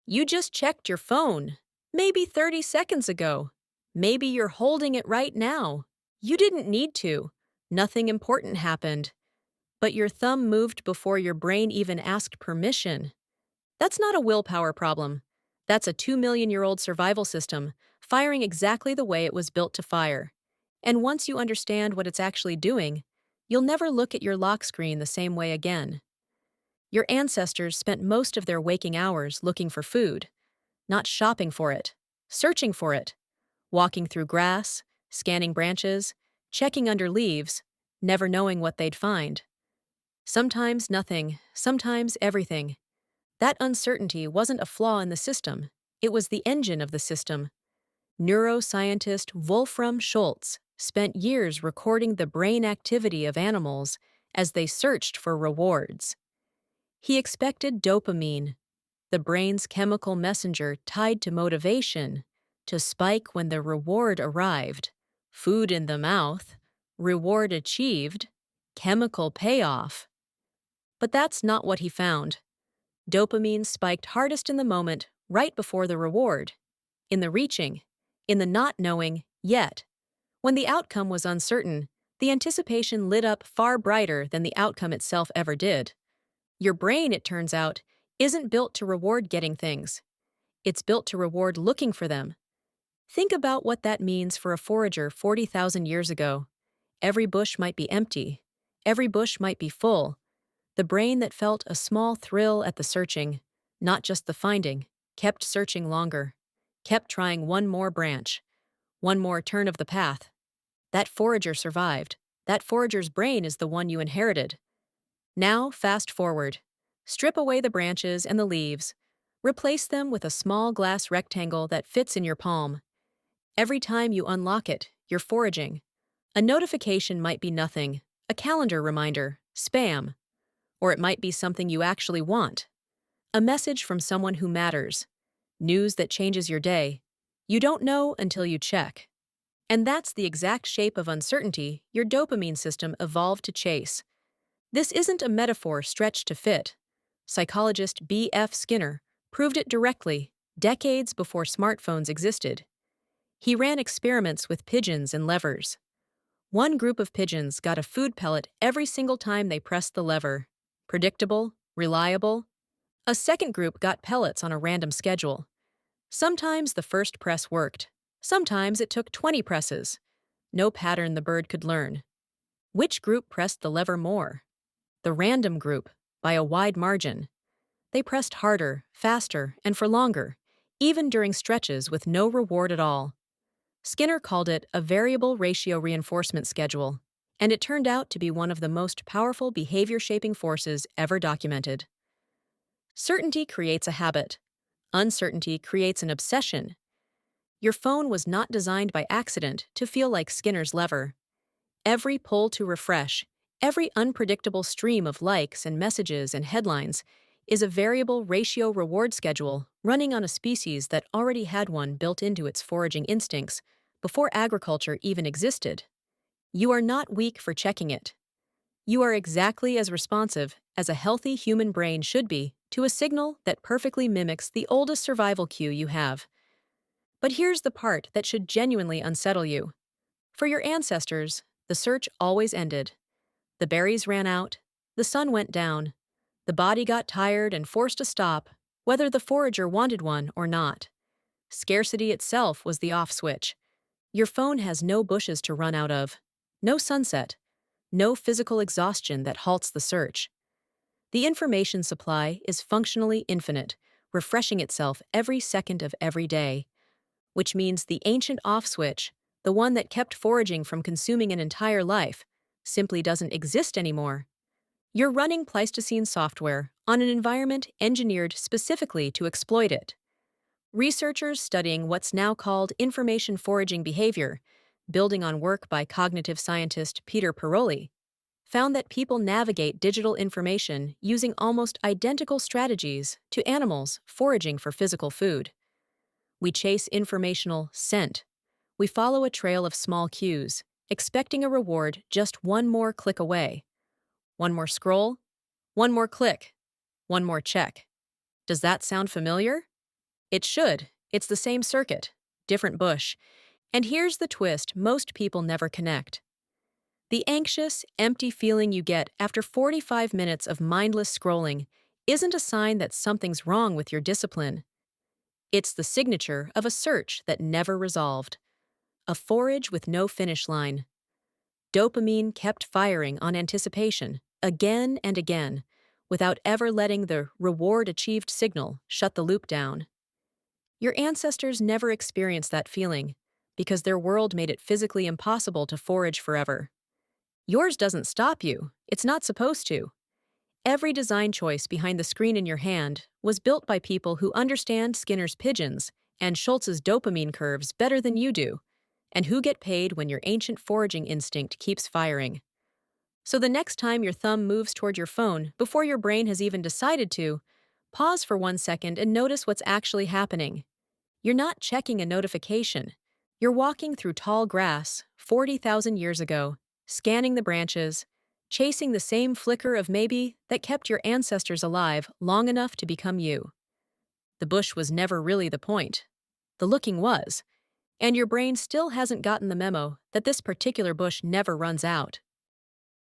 You just checked your phone. Maybe 30 seconds ago. Maybe you're holding it right now. You didn't need to. Nothing important happened. But your thumb moved before your brain even asked permission. That's not a willpower problem. That's a 2 million-year-old survival system, firing exactly the way it was built to fire. And once you understand what it's actually doing, you'll never look at your lock screen the same way again. Your ancestors spent most of their waking hours looking for food, not shopping for it, searching for it, walking through grass, scanning branches, checking under leaves, never knowing what they'd find. Sometimes nothing, sometimes everything. That uncertainty wasn't a flaw in the system, it was the engine of the system. Neuroscientist Wolfram Schultz spent years recording the brain activity of animals as they searched for rewards. He expected dopamine, the brain's chemical messenger tied to motivation, to spike when the reward arrived. Food in the mouth, reward achieved, chemical payoff. But that's not what he found. Dopamine spiked hardest in the moment, right before the reward. In the reaching, in the not knowing yet. When the outcome was uncertain, the anticipation lit up far brighter than the outcome itself ever did. Your brain, it turns out, isn't built to reward getting things. It's built to reward looking for them. Think about what that means for a forager 40,000 years ago. Every bush might be empty. Every bush might be full. The brain that felt a small thrill at the searching, not just the finding, kept searching longer, kept trying one more branch, one more turn of the path. That forager survived. That forager's brain is the one you inherited. Now, fast forward. Strip away the branches and the leaves. Replace them with a small glass rectangle that fits in your palm. Every time you unlock it, you're foraging. A notification might be nothing, a calendar reminder, spam. Or it might be something you actually want. A message from someone who matters. News that changes your day. You don't know until you check. And that's the exact shape of uncertainty your dopamine system evolved to chase. This isn't a metaphor stretched to fit. Psychologist B.F. Skinner proved it directly, decades before smartphones existed. He ran experiments with pigeons and levers. One group of pigeons got a food pellet every single time they pressed the lever. Predictable, reliable. A second group got pellets on a random schedule. Sometimes the first press worked. Sometimes it took 20 presses. No pattern the bird could learn. Which group pressed the lever more? The random group, by a wide margin. They pressed harder, faster, and for longer, even during stretches with no reward at all. Skinner called it a variable ratio reinforcement schedule, and it turned out to be one of the most powerful behavior-shaping forces ever documented. Certainty creates a habit. Uncertainty creates an obsession. Your phone was not designed by accident to feel like Skinner's lever. Every pull to refresh, every unpredictable stream of likes and messages and headlines is a variable ratio reward schedule running on a species that already had one built into its foraging instincts before agriculture even existed. You are not weak for checking it. You are exactly as responsive as a healthy human brain should be to a signal that perfectly mimics the oldest survival cue you have. But here's the part that should genuinely unsettle you. For your ancestors, the search always ended. The berries ran out, the sun went down, the body got tired and forced to stop, whether the forager wanted one or not. Scarcity itself was the off switch. Your phone has no bushes to run out of, no sunset, no physical exhaustion that halts the search. The information supply is functionally infinite, refreshing itself every second of every day, which means the ancient off switch, the one that kept foraging from consuming an entire life, simply doesn't exist anymore. You're running Pleistocene software on an environment engineered specifically to exploit it. Researchers studying what's now called information foraging behavior, building on work by cognitive scientist Peter Paroli, found that people navigate digital information using almost identical strategies to animals foraging for physical food. We chase informational scent. We follow a trail of small cues, expecting a reward just one more click away. One more scroll, one more click, one more check. Does that sound familiar? It should. It's the same circuit, different bush. And here's the twist most people never connect. The anxious, empty feeling you get after 45 minutes of mindless scrolling isn't a sign that something's wrong with your discipline. It's the signature of a search that never resolved, a forage with no finish line. Dopamine kept firing on anticipation, again and again, without ever letting the reward achieved signal shut the loop down. Your ancestors never experienced that feeling because their world made it physically impossible to forage forever. Yours doesn't stop you, it's not supposed to. Every design choice behind the screen in your hand was built by people who understand Skinner's pigeons and Schultz's dopamine curves better than you do, and who get paid when your ancient foraging instinct keeps firing. So the next time your thumb moves toward your phone before your brain has even decided to, pause for 1 second and notice what's actually happening. You're not checking a notification. You're walking through tall grass 40,000 years ago, scanning the branches, chasing the same flicker of maybe that kept your ancestors alive long enough to become you. The bush was never really the point. The looking was. And your brain still hasn't gotten the memo that this particular bush never runs out.